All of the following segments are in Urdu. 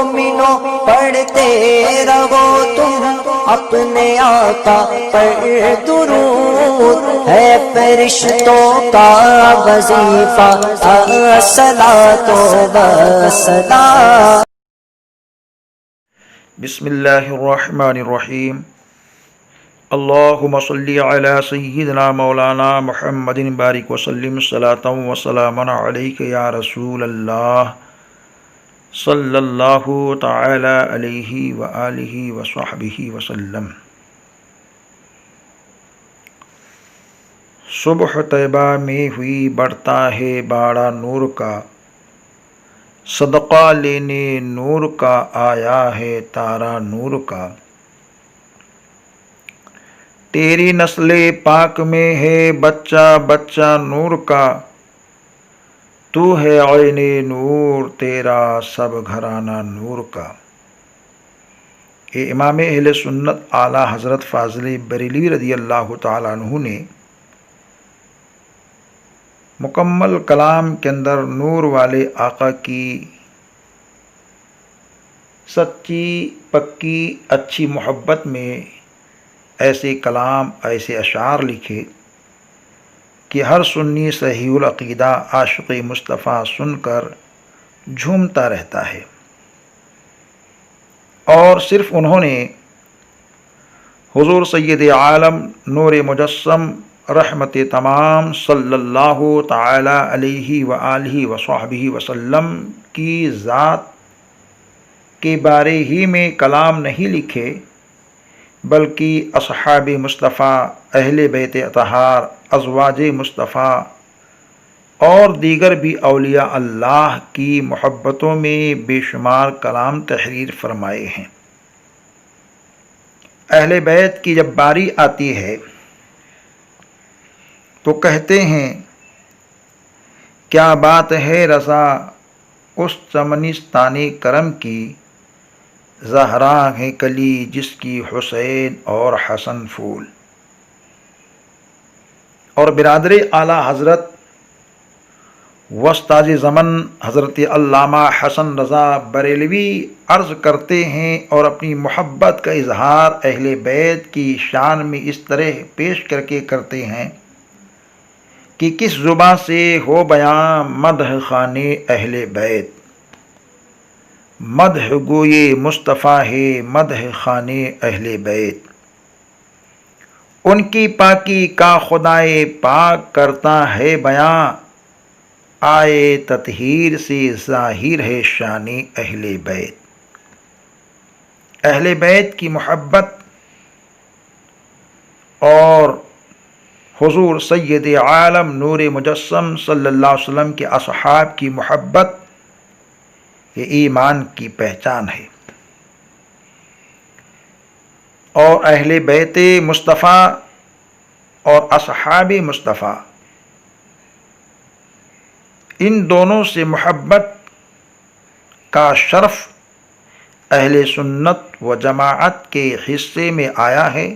مومنوں پڑھتے رہو تم اپنے آقا پر درود، ہے فرشتوں کا وظیفہ الصلاۃ والسلام۔ بسم اللہ الرحمن الرحیم۔ اللہم صلی علی سیدنا مولانا محمد بارک وسلم صلاۃ وسلاما علیک یا رسول اللہ صلی اللہ تعالی علیہ وآلہ وصحبہ وسلم۔ صبح طیبہ میں ہوئی بڑھتا ہے باڑا نور کا، صدقہ لینے نور کا آیا ہے تارا نور کا۔ تیری نسل پاک میں ہے بچہ بچہ نور کا، تو ہے عین نور تیرا سب گھرانہ نور کا۔ امام اہل سنت اعلیٰ حضرت فاضل بریلوی رضی اللہ تعالیٰ عنہ نے مکمل کلام کے اندر نور والے آقا کی سچی پکی اچھی محبت میں ایسے کلام ایسے اشعار لکھے کہ ہر سنی صحیح العقیدہ عاشق مصطفیٰ سن کر جھومتا رہتا ہے۔ اور صرف انہوں نے حضور سید عالم نور مجسم رحمت تمام صلی اللہ تعالی علیہ وآلہ وصحبہ وسلم کی ذات کے بارے ہی میں کلام نہیں لکھے، بلکہ اصحاب مصطفیٰ، اہل بیت اطہار، ازواج مصطفیٰ اور دیگر بھی اولیاء اللہ کی محبتوں میں بے شمار کلام تحریر فرمائے ہیں۔ اہل بیت کی جب باری آتی ہے تو کہتے ہیں کیا بات ہے رضا اس چمنستان کرم کی، زہرا ہے کلی جس کی حسین اور حسن پھول۔ اور برادر اعلیٰ حضرت وسطاذ زمن حضرت علامہ حسن رضا بریلوی عرض کرتے ہیں اور اپنی محبت کا اظہار اہل بیت کی شان میں اس طرح پیش کر کے کرتے ہیں کہ کس زباں سے ہو بیاں مدح خانے اہل بیت، مدح گوئے مصطفیٰ ہے مدح خانے اہل بیت۔ ان کی پاکی کا خدائے پاک کرتا ہے بیاں، آئے تطہیر سے ظاہر ہے شان اہل بیت۔ اہل بیت کی محبت اور حضور سید عالم نور مجسم صلی اللہ علیہ وسلم کے اصحاب کی محبت یہ ایمان کی پہچان ہے۔ اور اہل بیت مصطفیٰ اور اصحاب مصطفیٰ ان دونوں سے محبت کا شرف اہل سنت و جماعت کے حصے میں آیا ہے۔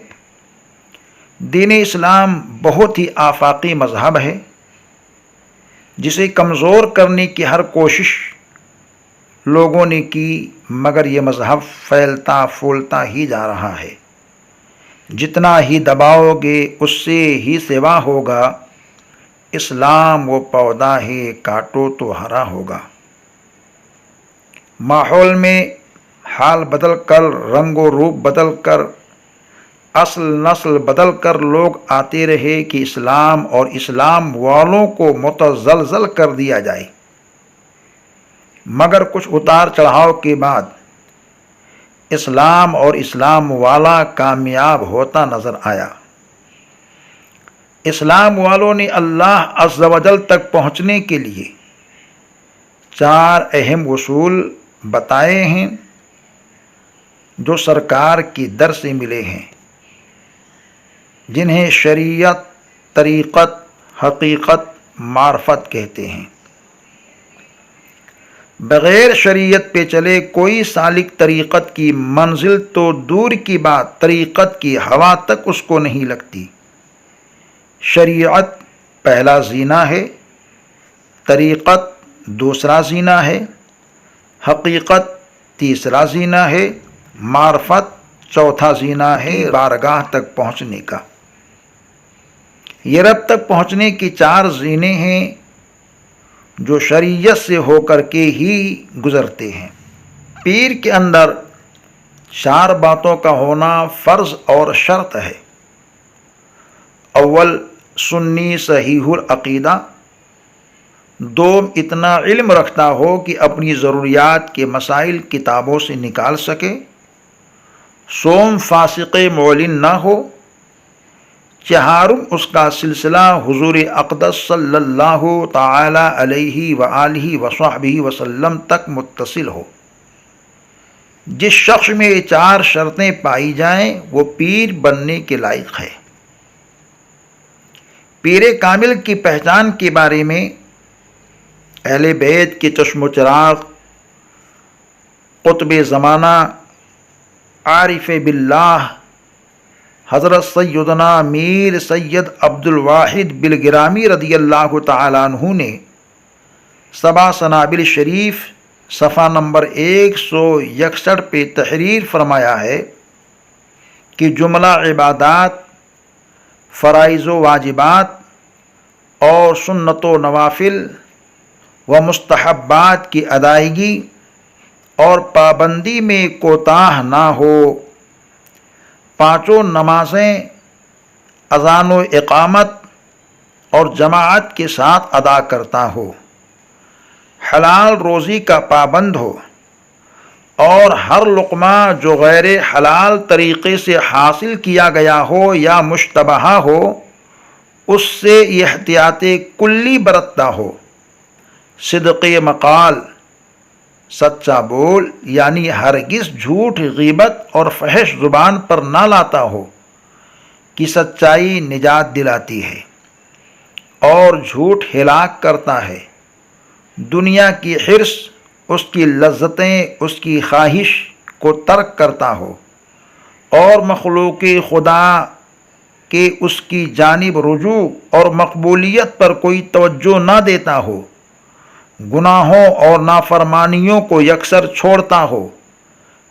دین اسلام بہت ہی آفاقی مذہب ہے جسے کمزور کرنے کی ہر کوشش لوگوں نے کی، مگر یہ مذہب پھیلتا پھولتا ہی جا رہا ہے۔ جتنا ہی دباؤ گے اس سے ہی سوا ہوگا، اسلام وہ پودا ہے کاٹو تو ہرا ہوگا۔ ماحول میں حال بدل کر، رنگ و روپ بدل کر، اصل نسل بدل کر لوگ آتے رہے کہ اسلام اور اسلام والوں کو متزلزل کر دیا جائے، مگر کچھ اتار چڑھاؤ کے بعد اسلام اور اسلام والا کامیاب ہوتا نظر آیا۔ اسلام والوں نے اللہ عز و جل تک پہنچنے کے لیے 4 اہم اصول بتائے ہیں جو سرکار کی در سے ملے ہیں، جنہیں شریعت، طریقت، حقیقت، معرفت کہتے ہیں۔ بغیر شریعت پہ چلے کوئی سالک طریقت کی منزل تو دور کی بات، طریقت کی ہوا تک اس کو نہیں لگتی۔ شریعت پہلا زینہ ہے، طریقت دوسرا زینہ ہے، حقیقت تیسرا زینہ ہے معرفت، چوتھا زینہ ہے بارگاہ تک پہنچنے کا۔ یہ رب تک پہنچنے کی 4 زینے ہیں جو شریعت سے ہو کر کے ہی گزرتے ہیں۔ پیر کے اندر 4 باتوں کا ہونا فرض اور شرط ہے۔ اول، سنی صحیح العقیدہ۔ دوم، اتنا علم رکھتا ہو کہ اپنی ضروریات کے مسائل کتابوں سے نکال سکے۔ سوم، فاسق معلن نہ ہو۔ چہارم، اس کا سلسلہ حضور اقدس صلی اللہ تعالی علیہ وآلہ وصحبہ وسلم تک متصل ہو۔ جس شخص میں یہ 4 شرطیں پائی جائیں وہ پیر بننے کے لائق ہے۔ پیر کامل کی پہچان کے بارے میں اہل بیت کے چشم و چراغ، قطب زمانہ، عارف باللہ حضرت سیدنا میر سید عبد الواحد بلگرامی رضی اللہ تعالیٰ عنہ نے سبع سنابل شریف صفحہ نمبر 161 پہ تحریر فرمایا ہے کہ جملہ عبادات، فرائض و واجبات اور سنت و نوافل و مستحبات کی ادائیگی اور پابندی میں کوتاہ نہ ہو۔ 5 نمازیں اذان و اقامت اور جماعت کے ساتھ ادا کرتا ہو، حلال روزی کا پابند ہو اور ہر لقمہ جو غیر حلال طریقے سے حاصل کیا گیا ہو یا مشتبہ ہو اس سے احتیاط کلی برتتا ہو۔ صدق مقال، سچا بول، یعنی ہرگز جھوٹ، غیبت اور فحش زبان پر نہ لاتا ہو کہ سچائی نجات دلاتی ہے اور جھوٹ ہلاک کرتا ہے۔ دنیا کی حرص، اس کی لذتیں، اس کی خواہش کو ترک کرتا ہو اور مخلوق خدا کے اس کی جانب رجوع اور مقبولیت پر کوئی توجہ نہ دیتا ہو، گناہوں اور نافرمانیوں کو یکسر چھوڑتا ہو،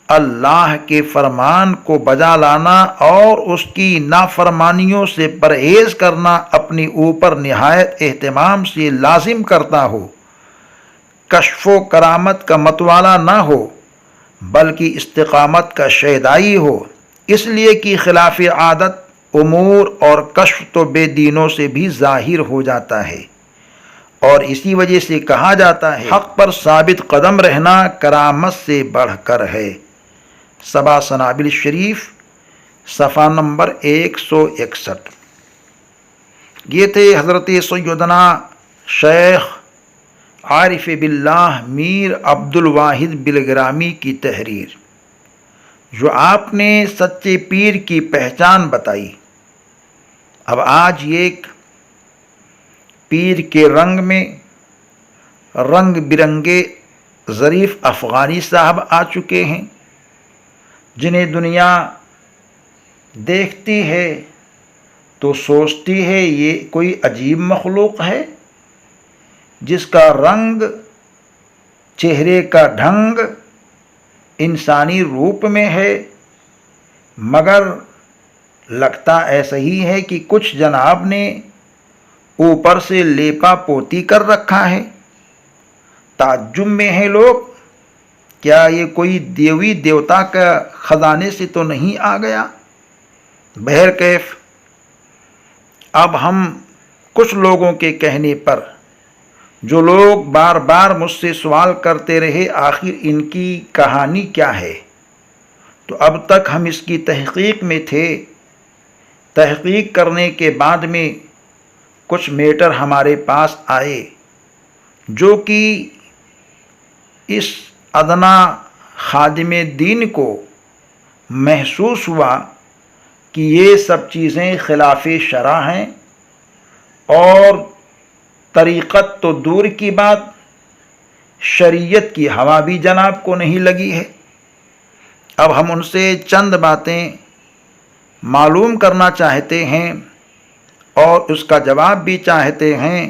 اللہ کے فرمان کو بجا لانا اور اس کی نافرمانیوں سے پرہیز کرنا اپنے اوپر نہایت اہتمام سے لازم کرتا ہو، کشف و کرامت کا متوالا نہ ہو بلکہ استقامت کا شیدائی ہو، اس لیے کہ خلاف عادت امور اور کشف تو بے دینوں سے بھی ظاہر ہو جاتا ہے، اور اسی وجہ سے کہا جاتا ہے حق پر ثابت قدم رہنا کرامت سے بڑھ کر ہے۔ سبع سنابل شریف صفحہ نمبر 161۔ یہ تھے حضرت سیدنا شیخ عارف باللہ میر عبد الواحد بلگرامی کی تحریر، جو آپ نے سچے پیر کی پہچان بتائی۔ اب آج ایک پیر کے رنگ میں رنگ برنگے ظریف افغانی صاحب آ چکے ہیں، جنہیں دنیا دیکھتی ہے تو سوچتی ہے یہ کوئی عجیب مخلوق ہے جس کا رنگ، چہرے کا ڈھنگ انسانی روپ میں ہے، مگر لگتا ایسا ہی ہے کہ کچھ جناب نے اوپر سے لیپا پوتی کر رکھا ہے۔ تعجب میں ہیں لوگ، کیا یہ کوئی دیوی دیوتا کا خزانے سے تو نہیں آ گیا؟ بہرکیف اب ہم کچھ لوگوں کے کہنے پر، جو لوگ بار بار مجھ سے سوال کرتے رہے آخر ان کی کہانی کیا ہے، تو اب تک ہم اس کی تحقیق میں تھے۔ تحقیق کرنے کے بعد میں کچھ میٹر ہمارے پاس آئے جو کہ اس ادنا خادم دین کو محسوس ہوا کہ یہ سب چیزیں خلاف شرع ہیں، اور طریقت تو دور کی بات، شریعت کی ہوا بھی جناب کو نہیں لگی ہے۔ اب ہم ان سے چند باتیں معلوم کرنا چاہتے ہیں اور اس کا جواب بھی چاہتے ہیں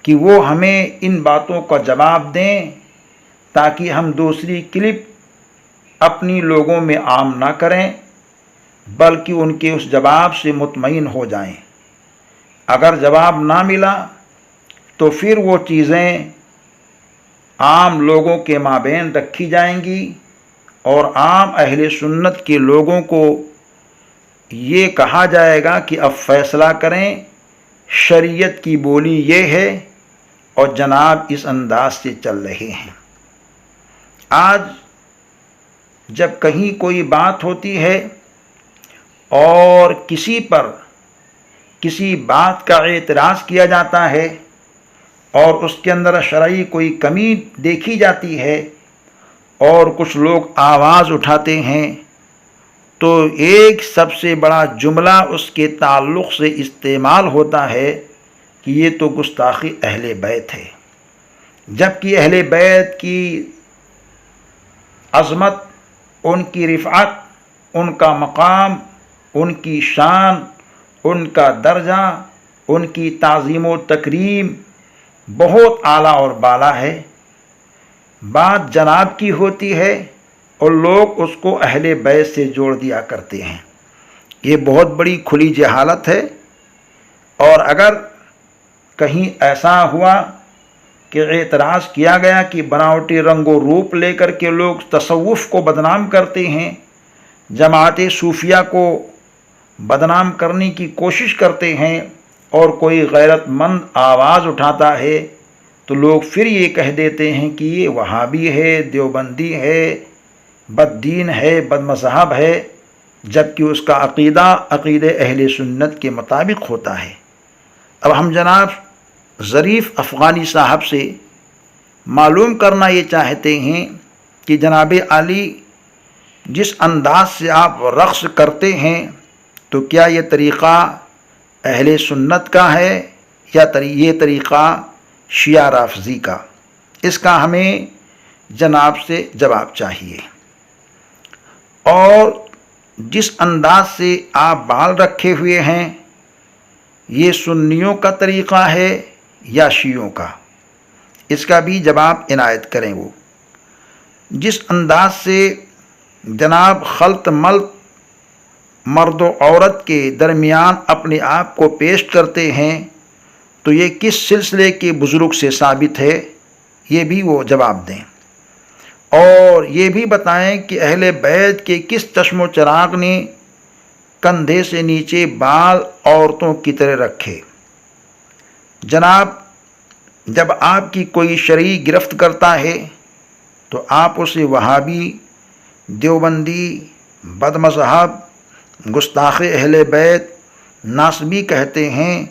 کہ وہ ہمیں ان باتوں کا جواب دیں تاکہ ہم دوسری کلپ اپنی لوگوں میں عام نہ کریں بلکہ ان کے اس جواب سے مطمئن ہو جائیں۔ اگر جواب نہ ملا تو پھر وہ چیزیں عام لوگوں کے مابین رکھی جائیں گی اور عام اہل سنت کے لوگوں کو یہ کہا جائے گا کہ اب فیصلہ کریں، شریعت کی بولی یہ ہے، اور جناب اس انداز سے چل رہے ہیں۔ آج جب کہیں کوئی بات ہوتی ہے اور کسی پر کسی بات کا اعتراض کیا جاتا ہے اور اس کے اندر شرعی کوئی کمی دیکھی جاتی ہے اور کچھ لوگ آواز اٹھاتے ہیں، تو ایک سب سے بڑا جملہ اس کے تعلق سے استعمال ہوتا ہے کہ یہ تو گستاخی اہل بیت ہے، جبکہ اہل بیت کی عظمت، ان کی رفعت، ان کا مقام، ان کی شان، ان کا درجہ، ان کی تعظیم و تکریم بہت اعلیٰ اور بالا ہے۔ بات جناب کی ہوتی ہے اور لوگ اس کو اہل بیت سے جوڑ دیا کرتے ہیں۔ یہ بہت بڑی کھلی جہالت ہے، اور اگر کہیں ایسا ہوا کہ اعتراض کیا گیا کہ بناوٹی رنگ و روپ لے کر کے لوگ تصوف کو بدنام کرتے ہیں، جماعت صوفیہ کو بدنام کرنے کی کوشش کرتے ہیں، اور کوئی غیرت مند آواز اٹھاتا ہے تو لوگ پھر یہ کہہ دیتے ہیں کہ یہ وہابی ہے، دیوبندی ہے، بد دین ہے، بد مذہب ہے، جبکہ اس کا عقیدہ اہل سنت کے مطابق ہوتا ہے۔ اب ہم جناب ظریف افغانی صاحب سے معلوم کرنا یہ چاہتے ہیں کہ جناب علی جس انداز سے آپ رقص کرتے ہیں، تو کیا یہ طریقہ اہل سنت کا ہے یا یہ طریقہ شیعہ رافضی کا؟ اس کا ہمیں جناب سے جواب چاہیے۔ اور جس انداز سے آپ بال رکھے ہوئے ہیں، یہ سنیوں کا طریقہ ہے یا شیعوں کا؟ اس کا بھی جواب عنایت کریں۔ وہ جس انداز سے جناب خلط ملط مرد و عورت کے درمیان اپنے آپ کو پیش کرتے ہیں، تو یہ کس سلسلے کے بزرگ سے ثابت ہے؟ یہ بھی وہ جواب دیں، اور یہ بھی بتائیں کہ اہل بیت کے کس چشم و چراغ نے کندھے سے نیچے بال عورتوں کی طرح رکھے؟ جناب جب آپ کی کوئی شرعی گرفت کرتا ہے تو آپ اسے وہابی، دیوبندی، بد مذہب، گستاخ اہل بیت، ناصبی کہتے ہیں،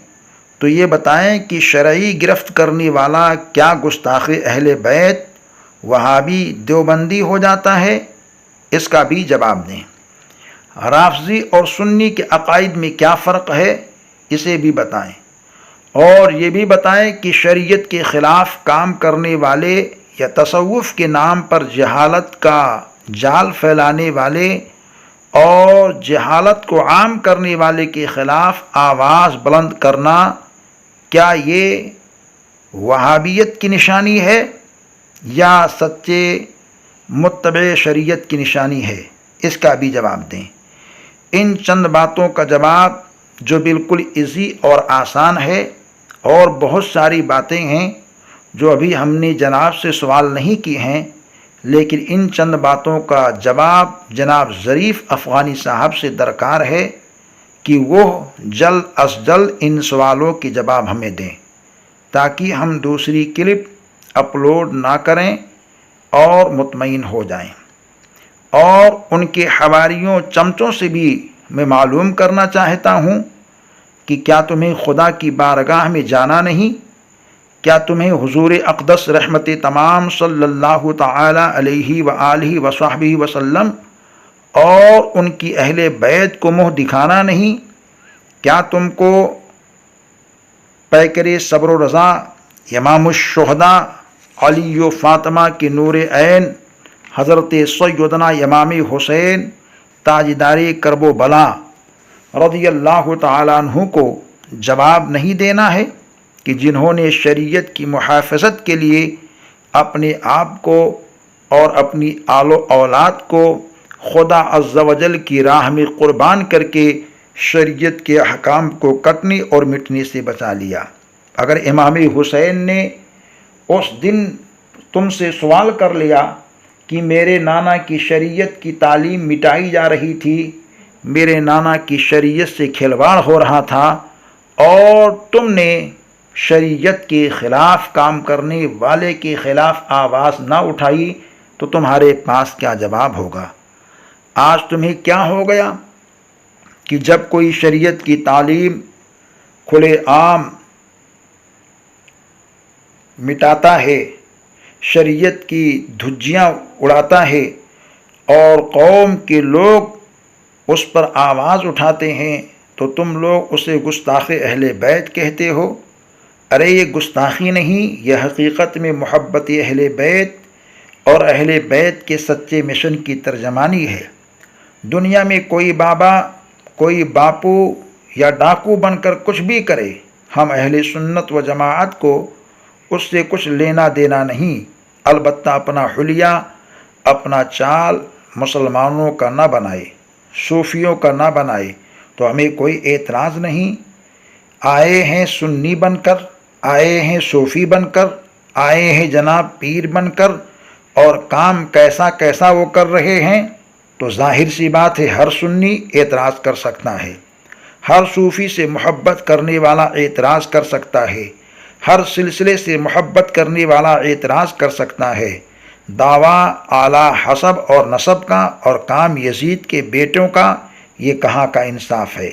تو یہ بتائیں کہ شرعی گرفت کرنے والا کیا گستاخ اہل بیت، وہابی، دیوبندی ہو جاتا ہے؟ اس کا بھی جواب دیں۔ رافضی اور سنی کے عقائد میں کیا فرق ہے؟ اسے بھی بتائیں، اور یہ بھی بتائیں کہ شریعت کے خلاف کام کرنے والے یا تصوف کے نام پر جہالت کا جال پھیلانے والے اور جہالت کو عام کرنے والے کے خلاف آواز بلند کرنا، کیا یہ وہابیت کی نشانی ہے یا سچے متبع شریعت کی نشانی ہے؟ اس کا بھی جواب دیں۔ ان چند باتوں کا جواب جو بالکل ایزی اور آسان ہے، اور بہت ساری باتیں ہیں جو ابھی ہم نے جناب سے سوال نہیں کی ہیں، لیکن ان چند باتوں کا جواب جناب ظریف افغانی صاحب سے درکار ہے کہ وہ جلد از جلد ان سوالوں کے جواب ہمیں دیں، تاکہ ہم دوسری کلپ اپلوڈ نہ کریں اور مطمئن ہو جائیں۔ اور ان کے حواریوں چمچوں سے بھی میں معلوم کرنا چاہتا ہوں کہ کیا تمہیں خدا کی بارگاہ میں جانا نہیں؟ کیا تمہیں حضور اقدس رحمت تمام صلی اللہ تعالی علیہ وآلہ وصحبہ وسلم اور ان کی اہل بیت کو منہ دکھانا نہیں؟ کیا تم کو پیکر صبر و رضا، امام الشہداء علی و فاطمہ کے نور عین حضرت سیدنا امام حسین تاجدار کرب و بلا رضی اللہ تعالیٰ عنہ کو جواب نہیں دینا ہے کہ جنہوں نے شریعت کی محافظت کے لیے اپنے آپ کو اور اپنی آل و اولاد کو خدا عز و جل کی راہ میں قربان کر کے شریعت کے احکام کو کٹنے اور مٹنے سے بچا لیا۔ اگر امام حسین نے اس دن تم سے سوال کر لیا کہ میرے نانا کی شریعت کی تعلیم مٹائی جا رہی تھی، میرے نانا کی شریعت سے کھلواڑ ہو رہا تھا، اور تم نے شریعت کے خلاف کام کرنے والے کے خلاف آواز نہ اٹھائی، تو تمہارے پاس کیا جواب ہوگا؟ آج تمہیں کیا ہو گیا کہ جب کوئی شریعت کی تعلیم کھلے عام مٹاتا ہے، شریعت کی دھجیاں اڑاتا ہے اور قوم کے لوگ اس پر آواز اٹھاتے ہیں، تو تم لوگ اسے گستاخ اہل بیت کہتے ہو؟ ارے یہ گستاخی نہیں، یہ حقیقت میں محبت اہل بیت اور اہل بیت کے سچے مشن کی ترجمانی ہے۔ دنیا میں کوئی بابا، کوئی باپو یا ڈاکو بن کر کچھ بھی کرے، ہم اہل سنت و جماعت کو اس سے کچھ لینا دینا نہیں، البتہ اپنا حلیہ، اپنا چال مسلمانوں کا نہ بنائے، صوفیوں کا نہ بنائے، تو ہمیں کوئی اعتراض نہیں۔ آئے ہیں سنی بن کر، آئے ہیں صوفی بن کر، آئے ہیں جناب پیر بن کر، اور کام کیسا کیسا وہ کر رہے ہیں، تو ظاہر سی بات ہے ہر سنی اعتراض کر سکتا ہے، ہر صوفی سے محبت کرنے والا اعتراض کر سکتا ہے، ہر سلسلے سے محبت کرنے والا اعتراض کر سکتا ہے۔ دعویٰ اعلیٰ حسب اور نسب کا اور کام یزید کے بیٹوں کا، یہ کہاں کا انصاف ہے؟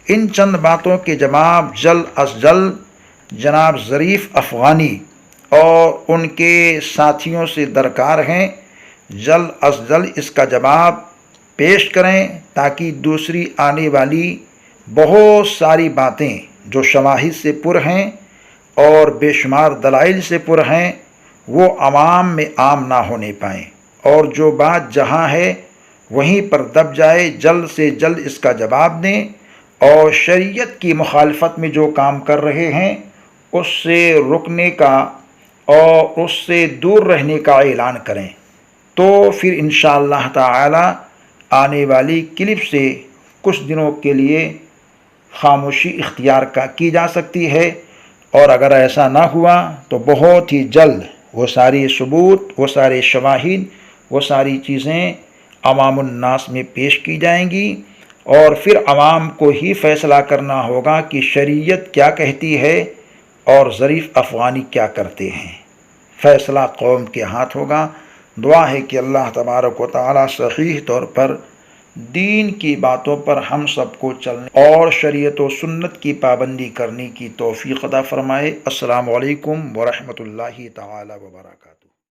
ان چند باتوں کے جواب جلد از جلد جناب ظریف افغانی اور ان کے ساتھیوں سے درکار ہیں، جلد از جلد اس کا جواب پیش کریں، تاکہ دوسری آنے والی بہت ساری باتیں جو شواہد سے پر ہیں اور بے شمار دلائل سے پر ہیں، وہ عوام میں عام نہ ہونے پائیں، اور جو بات جہاں ہے وہیں پر دب جائے۔ جلد سے جلد اس کا جواب دیں، اور شریعت کی مخالفت میں جو کام کر رہے ہیں اس سے رکنے کا اور اس سے دور رہنے کا اعلان کریں، تو پھر انشاءاللہ تعالی آنے والی کلپ سے کچھ دنوں کے لیے خاموشی اختیار کی جا سکتی ہے، اور اگر ایسا نہ ہوا تو بہت ہی جلد وہ ساری ثبوت، وہ سارے شواہد، وہ ساری چیزیں عوام الناس میں پیش کی جائیں گی، اور پھر عوام کو ہی فیصلہ کرنا ہوگا کہ شریعت کیا کہتی ہے اور ظریف افغانی کیا کرتے ہیں۔ فیصلہ قوم کے ہاتھ ہوگا۔ دعا ہے کہ اللہ تبارک و تعالی صحیح طور پر دین کی باتوں پر ہم سب کو چلنے اور شریعت و سنت کی پابندی کرنے کی توفیق عطا فرمائے۔ السلام علیکم ورحمۃ اللہ تعالی وبرکاتہ۔